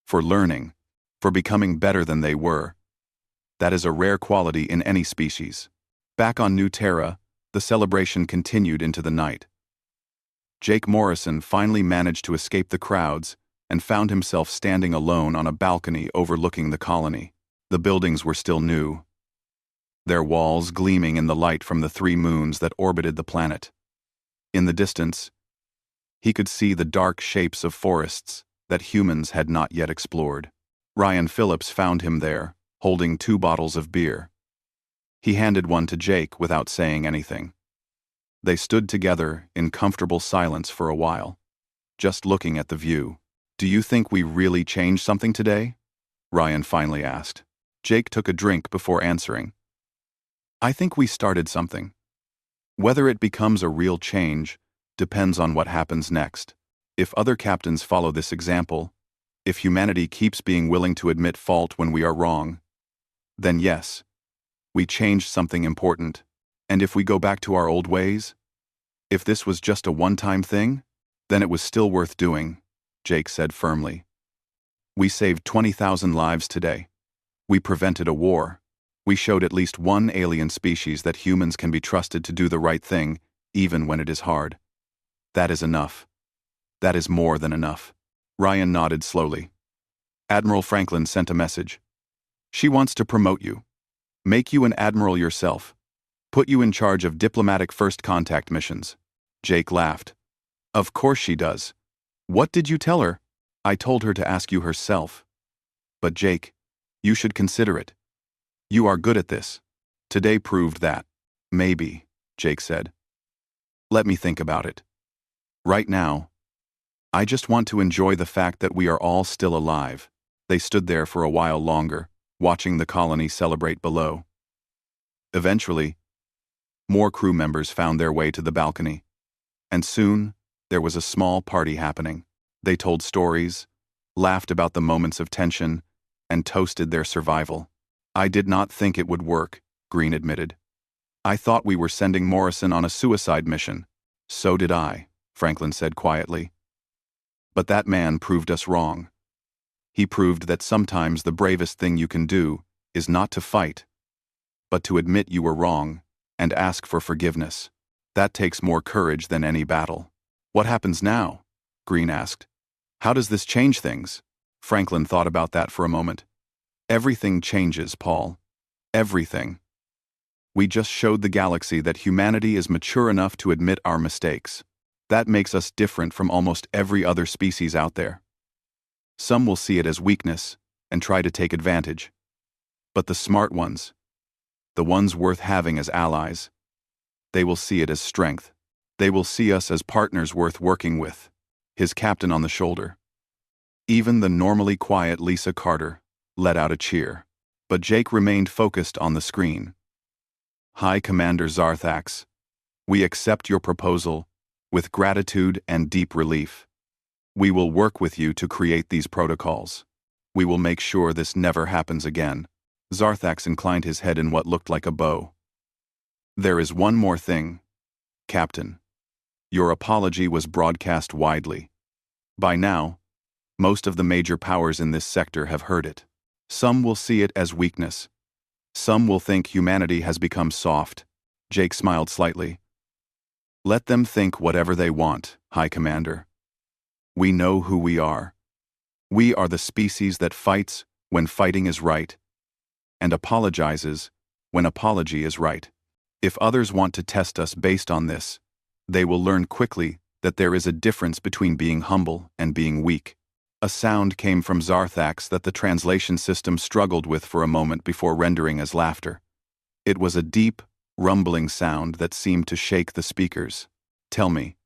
for learning, for becoming better than they were. That is a rare quality in any species. Back on New Terra, the celebration continued into the night. Jake Morrison finally managed to escape the crowds and found himself standing alone on a balcony overlooking the colony. The buildings were still new, their walls gleaming in the light from the 3 moons that orbited the planet. In the distance, he could see the dark shapes of forests that humans had not yet explored. Ryan Phillips found him there, holding 2 bottles of beer. He handed one to Jake without saying anything. They stood together in comfortable silence for a while, just looking at the view. "Do you think we really changed something today?" Ryan finally asked. Jake took a drink before answering. "I think we started something. Whether it becomes a real change depends on what happens next. If other captains follow this example, if humanity keeps being willing to admit fault when we are wrong, then yes, we changed something important. And if we go back to our old ways, if this was just a one-time thing, then it was still worth doing," Jake said firmly. "We saved 20,000 lives today. We prevented a war. We showed at least one alien species that humans can be trusted to do the right thing, even when it is hard. That is enough. That is more than enough." Ryan nodded slowly. "Admiral Franklin sent a message. She wants to promote you, make you an admiral yourself, put you in charge of diplomatic first contact missions." Jake laughed. "Of course she does. What did you tell her?" "I told her to ask you herself." "But Jake, you should consider it. You are good at this. Today proved that." "Maybe," Jake said. "Let me think about it. Right now, I just want to enjoy the fact that we are all still alive." They stood there for a while longer, watching the colony celebrate below. Eventually, more crew members found their way to the balcony, and soon there was a small party happening. They told stories, laughed about the moments of tension, and toasted their survival. "I did not think it would work," Green admitted. "I thought we were sending Morrison on a suicide mission." "So did I," Franklin said quietly. "But that man proved us wrong. He proved that sometimes the bravest thing you can do is not to fight, but to admit you were wrong and ask for forgiveness. That takes more courage than any battle." "What happens now?" Green asked. "How does this change things?" Franklin thought about that for a moment. "Everything changes, Paul. Everything. We just showed the galaxy that humanity is mature enough to admit our mistakes. That makes us different from almost every other species out there. Some will see it as weakness and try to take advantage. But the smart ones, the ones worth having as allies, they will see it as strength. They will see us as partners worth working with." His captain on the shoulder. Even the normally quiet Lisa Carter let out a cheer. But Jake remained focused on the screen. "High Commander Zarthax, we accept your proposal with gratitude and deep relief. We will work with you to create these protocols. We will make sure this never happens again." Zarthax inclined his head in what looked like a bow. "There is one more thing, Captain. Your apology was broadcast widely. By now, most of the major powers in this sector have heard it. Some will see it as weakness. Some will think humanity has become soft." Jake smiled slightly. "Let them think whatever they want, High Commander. We know who we are. We are the species that fights when fighting is right, and apologizes when apology is right. If others want to test us based on this, they will learn quickly that there is a difference between being humble and being weak." A sound came from Zarthax that the translation system struggled with for a moment before rendering as laughter. It was a deep, rumbling sound that seemed to shake the speakers. "Tell me,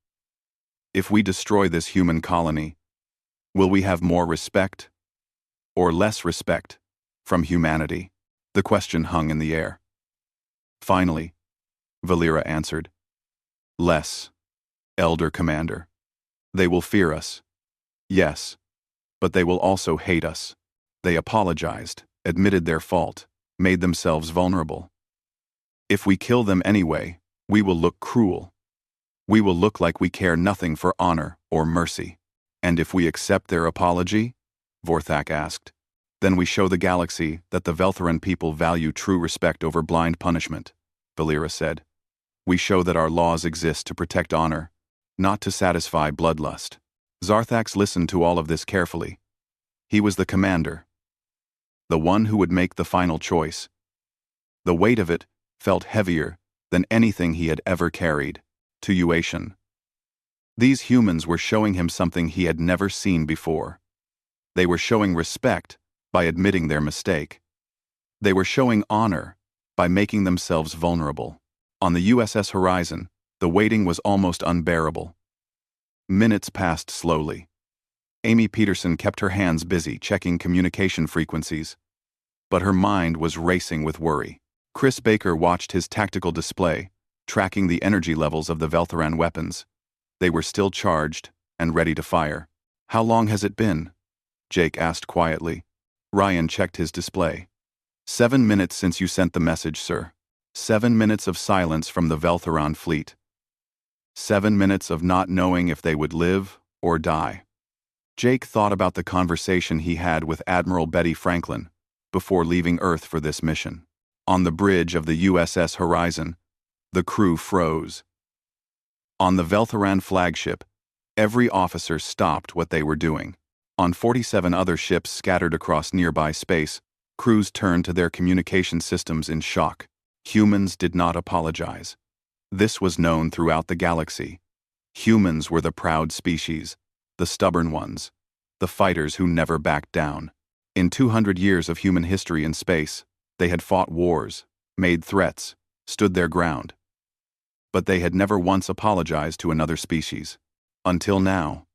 if we destroy this human colony, will we have more respect or less respect?" From humanity? The question hung in the air. Finally, Valera answered. Less, Elder Commander. They will fear us. Yes, but they will also hate us. They apologized, admitted their fault, made themselves vulnerable. If we kill them anyway, we will look cruel. We will look like we care nothing for honor or mercy. And if we accept their apology? Vorthak asked. Then we show the galaxy that the Veltheran people value true respect over blind punishment, Valera said. We show that our laws exist to protect honor, not to satisfy bloodlust. Zarthax listened to all of this carefully. He was the commander, the one who would make the final choice. The weight of it felt heavier than anything he had ever carried. To Uation. These humans were showing him something he had never seen before. They were showing respect by admitting their mistake. They were showing honor by making themselves vulnerable. On the USS Horizon, the waiting was almost unbearable. Minutes passed slowly. Amy Peterson kept her hands busy checking communication frequencies, but her mind was racing with worry. Chris Baker watched his tactical display, tracking the energy levels of the Veltheran weapons. They were still charged and ready to fire. How long has it been? Jake asked quietly. Ryan checked his display. 7 minutes since you sent the message, sir. 7 minutes of silence from the Veltheran fleet. 7 minutes of not knowing if they would live or die. Jake thought about the conversation he had with Admiral Betty Franklin before leaving Earth for this mission. On the bridge of the USS Horizon, the crew froze. On the Veltheran flagship, every officer stopped what they were doing. On 47 other ships scattered across nearby space, crews turned to their communication systems in shock. Humans did not apologize. This was known throughout the galaxy. Humans were the proud species, the stubborn ones, the fighters who never backed down. In 200 years of human history in space, they had fought wars, made threats, stood their ground. But they had never once apologized to another species. Until now.